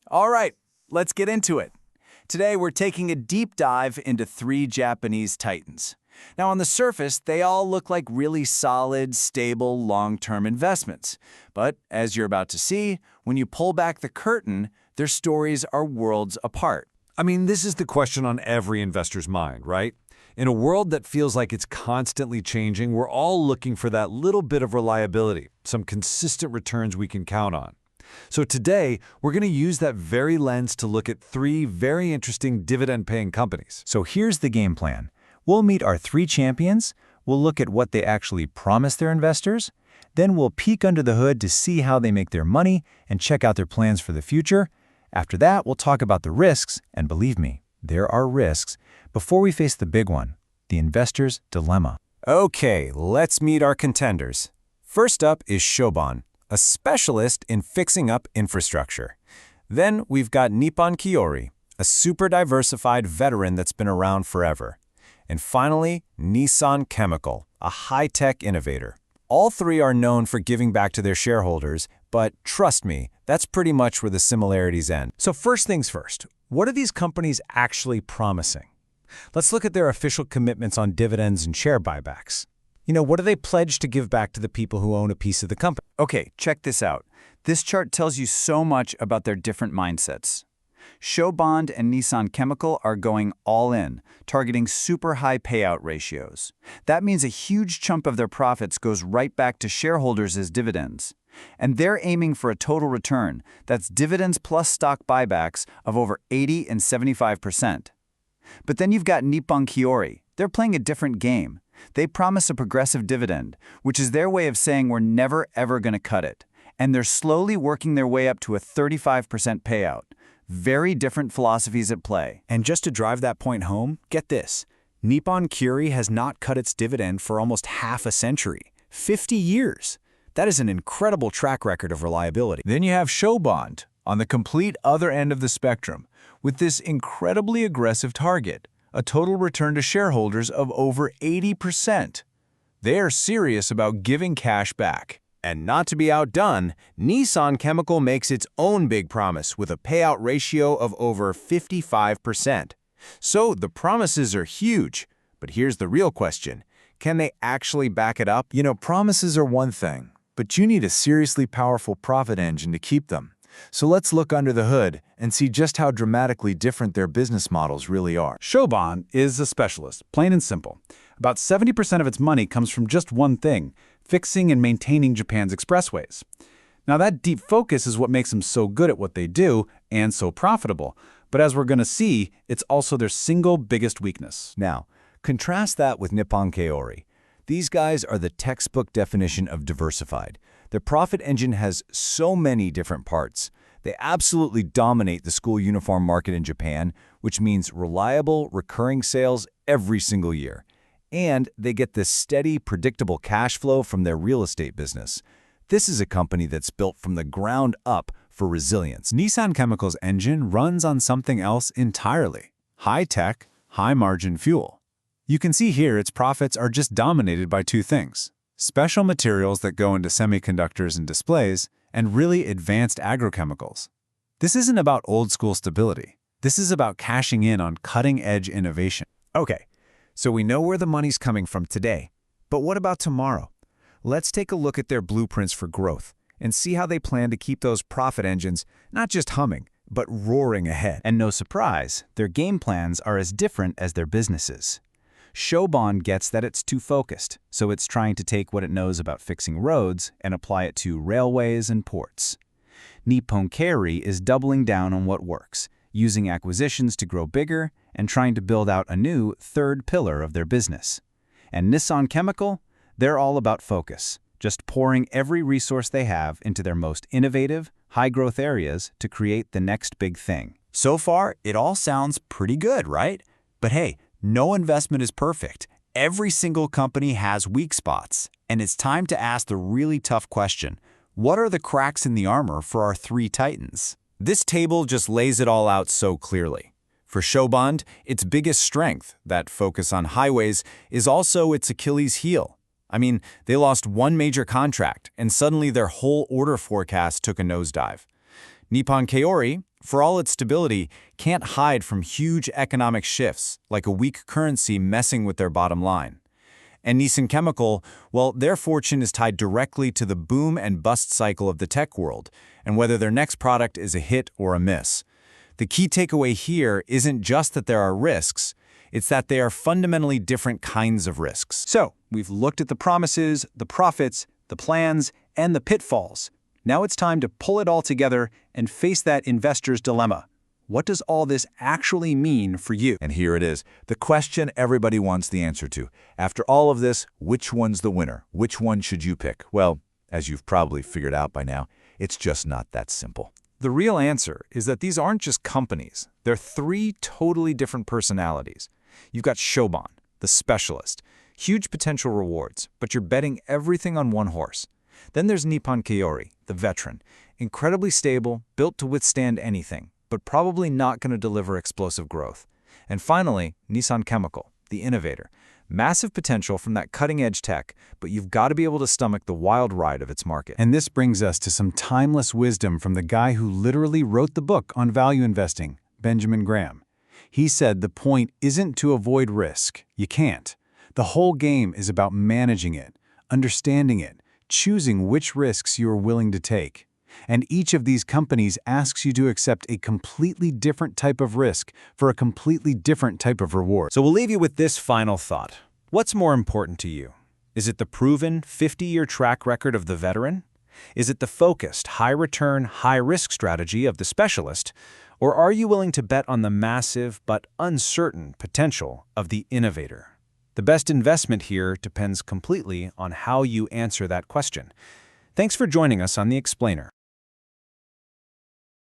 All right, let's get into it. Today, we're taking a deep dive into 3 Japanese titans. Now, on the surface, they all look like really solid, stable, long-term investments. But as you're about to see, when you pull back the curtain, their stories are worlds apart. I mean, this is the question on every investor's mind, right? In a world that feels like it's constantly changing, we're all looking for that little bit of reliability, some consistent returns we can count on. So today, we're going to use that very lens to look at 3 very interesting dividend-paying companies. So here's the game plan. We'll meet our 3 champions, we'll look at what they actually promise their investors, then we'll peek under the hood to see how they make their money and check out their plans for the future. After that, we'll talk about the risks, and believe me, there are risks, before we face the big one, the investor's dilemma. Okay, let's meet our contenders. First up is Shoban, a specialist in fixing up infrastructure. Then we've got Nippon Kyorai, a super diversified veteran that's been around forever. And finally, Nissan Chemical, a high-tech innovator. All 3 are known for giving back to their shareholders, but trust me, that's pretty much where the similarities end. So first things first, what are these companies actually promising? Let's look at their official commitments on dividends and share buybacks. What do they pledge to give back to the people who own a piece of the company? Okay, check this out. This chart tells you so much about their different mindsets. Shoban and Nissan Chemical are going all in, targeting super high payout ratios. That means a huge chunk of their profits goes right back to shareholders as dividends. And they're aiming for a total return, that's dividends plus stock buybacks, of over 80 and 75%. But then you've got Nippon Kyorai. They're playing a different game. They promise a progressive dividend, which is their way of saying we're never ever going to cut it. And they're slowly working their way up to a 35% payout. Very different philosophies at play. And just to drive that point home, get this. Nippon Kyorai has not cut its dividend for almost half a century. 50 years. That is an incredible track record of reliability. Then you have Shoban, on the complete other end of the spectrum, with this incredibly aggressive target, a total return to shareholders of over 80%. They are serious about giving cash back. And not to be outdone, Nissan Chemical makes its own big promise with a payout ratio of over 55%. So the promises are huge, but here's the real question. Can they actually back it up? Promises are one thing, but you need a seriously powerful profit engine to keep them. So let's look under the hood and see just how dramatically different their business models really are. Shoban is a specialist, plain and simple. About 70% of its money comes from just one thing, fixing and maintaining Japan's expressways. Now that deep focus is what makes them so good at what they do and so profitable. But as we're going to see, it's also their single biggest weakness. Now, contrast that with Nippon Kyorai. These guys are the textbook definition of diversified. Their profit engine has so many different parts. They absolutely dominate the school uniform market in Japan, which means reliable, recurring sales every single year. And they get this steady, predictable cash flow from their real estate business. This is a company that's built from the ground up for resilience. Nissan Chemical's engine runs on something else entirely: high-tech, high-margin fuel. You can see here its profits are just dominated by 2 things: special materials that go into semiconductors and displays, and really advanced agrochemicals. This isn't about old-school stability. This is about cashing in on cutting-edge innovation. Okay, so we know where the money's coming from today. But what about tomorrow? Let's take a look at their blueprints for growth and see how they plan to keep those profit engines not just humming, but roaring ahead. And no surprise, their game plans are as different as their businesses. Shoban gets that it's too focused, so it's trying to take what it knows about fixing roads and apply it to railways and ports. Nippon Kyorai is doubling down on what works, using acquisitions to grow bigger and trying to build out a new 3rd pillar of their business. And Nissan Chemical, they're all about focus, just pouring every resource they have into their most innovative, high-growth areas to create the next big thing. So far, it all sounds pretty good, right? But hey, no investment is perfect. Every single company has weak spots. And it's time to ask the really tough question. What are the cracks in the armor for our 3 titans? This table just lays it all out so clearly. For Shoban, its biggest strength, that focus on highways, is also its Achilles heel. I mean, they lost one major contract, and suddenly their whole order forecast took a nosedive. Nippon Kyorai, for all its stability, can't hide from huge economic shifts, like a weak currency messing with their bottom line. And Nissan Chemical, well, their fortune is tied directly to the boom and bust cycle of the tech world, and whether their next product is a hit or a miss. The key takeaway here isn't just that there are risks, it's that they are fundamentally different kinds of risks. So, we've looked at the promises, the profits, the plans, and the pitfalls. Now it's time to pull it all together and face that investor's dilemma. What does all this actually mean for you? And here it is, the question everybody wants the answer to. After all of this, which one's the winner? Which one should you pick? Well, as you've probably figured out by now, it's just not that simple. The real answer is that these aren't just companies. They're three totally different personalities. You've got Shoban, the specialist. Huge potential rewards, but you're betting everything on one horse. Then there's Nippon Kaori, the veteran. Incredibly stable, built to withstand anything, but probably not going to deliver explosive growth. And finally, Nissan Chemical, the innovator. Massive potential from that cutting-edge tech, but you've got to be able to stomach the wild ride of its market. And this brings us to some timeless wisdom from the guy who literally wrote the book on value investing, Benjamin Graham. He said the point isn't to avoid risk. You can't. The whole game is about managing it, understanding it, choosing which risks you are willing to take. And each of these companies asks you to accept a completely different type of risk for a completely different type of reward. So we'll leave you with this final thought. What's more important to you? Is it the proven 50-year track record of the veteran? Is it the focused, high-return, high-risk strategy of the specialist? Or are you willing to bet on the massive but uncertain potential of the innovator? The best investment here depends completely on how you answer that question. Thanks for joining us on The Explainer.